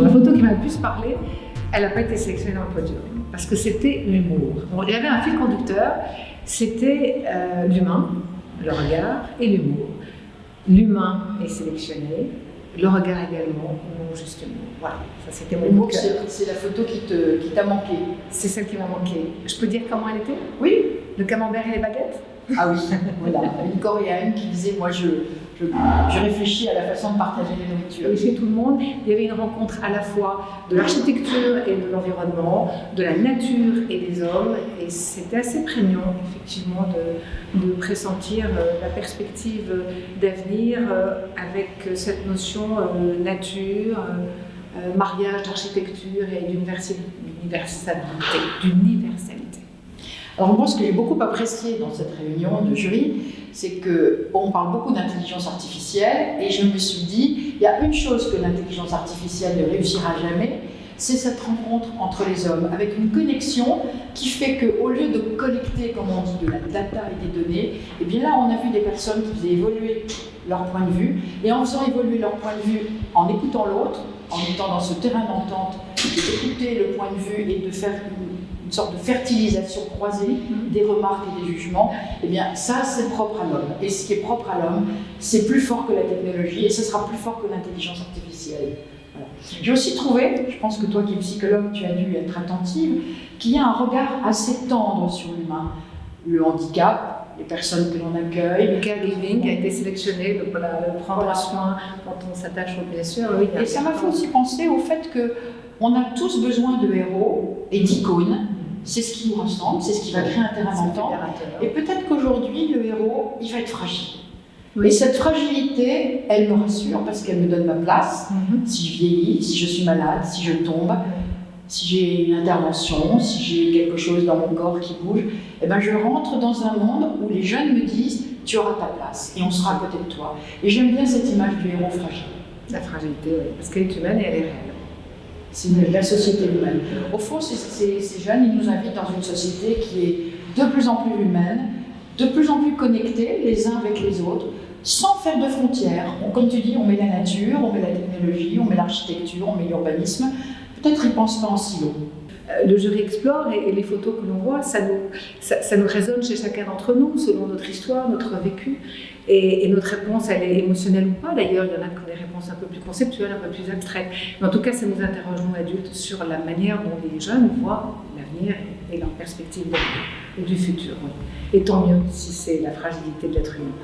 la photo qui m'a le plus parlé, elle n'a pas été sélectionnée dans le podium, parce que c'était l'humour. Bon, il y avait un fil conducteur, c'était l'humain, le regard et l'humour. L'humain est sélectionné, le regard également, non juste l'humour. Voilà, ça c'était mon L'humour, coup de cœur. c'est la photo qui t'a manqué. C'est celle qui m'a manqué. Je peux dire comment elle était? Oui. Le camembert et les baguettes? Ah oui, voilà, une Coréenne qui disait, moi je réfléchis à la façon de partager les nourritures. Et chez tout le monde, il y avait une rencontre à la fois de l'architecture et de l'environnement, de la nature et des hommes, et c'était assez prégnant, effectivement, de pressentir la perspective d'avenir avec cette notion nature, mariage d'architecture et d'universalité. Alors moi, ce que j'ai beaucoup apprécié dans cette réunion de jury, c'est qu'on parle beaucoup d'intelligence artificielle, et je me suis dit, il y a une chose que l'intelligence artificielle ne réussira jamais, c'est cette rencontre entre les hommes, avec une connexion qui fait qu'au lieu de collecter, comme on dit, de la data et des données, et bien là, on a vu des personnes qui faisaient évoluer leur point de vue, et en faisant évoluer leur point de vue, en écoutant l'autre, en étant dans ce terrain d'entente, d'écouter le point de vue et de faire une sorte de fertilisation croisée des remarques et des jugements, eh bien ça c'est propre à l'homme. Et ce qui est propre à l'homme, c'est plus fort que la technologie et ce sera plus fort que l'intelligence artificielle. Voilà. J'ai aussi trouvé, je pense que toi qui es psychologue, tu as dû être attentive, qu'il y a un regard assez tendre sur l'humain. Le handicap, les personnes que l'on accueille. Le caregiving a été sélectionné, le prendre soin quand on s'attache aux blessures. Oui, et ça m'a fait aussi penser au fait qu'on a tous besoin de héros et d'icônes. C'est ce qui nous ressemble, c'est ce qui va créer un terrain d'entente. Et peut-être qu'aujourd'hui, le héros, il va être fragile. Oui. Et cette fragilité, elle me rassure parce qu'elle me donne ma place. Si je vieillis, si je suis malade, si je tombe, si j'ai une intervention, si j'ai quelque chose dans mon corps qui bouge, eh ben je rentre dans un monde où les jeunes me disent « tu auras ta place et on sera à côté de toi ». Et j'aime bien cette image du héros fragile. La fragilité, oui, parce qu'elle est humaine et elle est réelle. C'est la société humaine. Au fond, ces jeunes, ils nous invitent dans une société qui est de plus en plus humaine, de plus en plus connectée les uns avec les autres, sans faire de frontières. Comme tu dis, on met la nature, on met la technologie, on met l'architecture, on met l'urbanisme. Peut-être ils ne pensent pas en silo. Le jury explore et les photos que l'on voit, ça nous résonne chez chacun d'entre nous, selon notre histoire, notre vécu. Et notre réponse, elle est émotionnelle ou pas. D'ailleurs, il y en a qui ont des réponses un peu plus conceptuelles, un peu plus abstraites. Mais en tout cas, ça nous interroge, nous adultes, sur la manière dont les jeunes voient l'avenir et leur perspective d'avenir, et du futur. Et tant mieux si c'est la fragilité de l'être humain.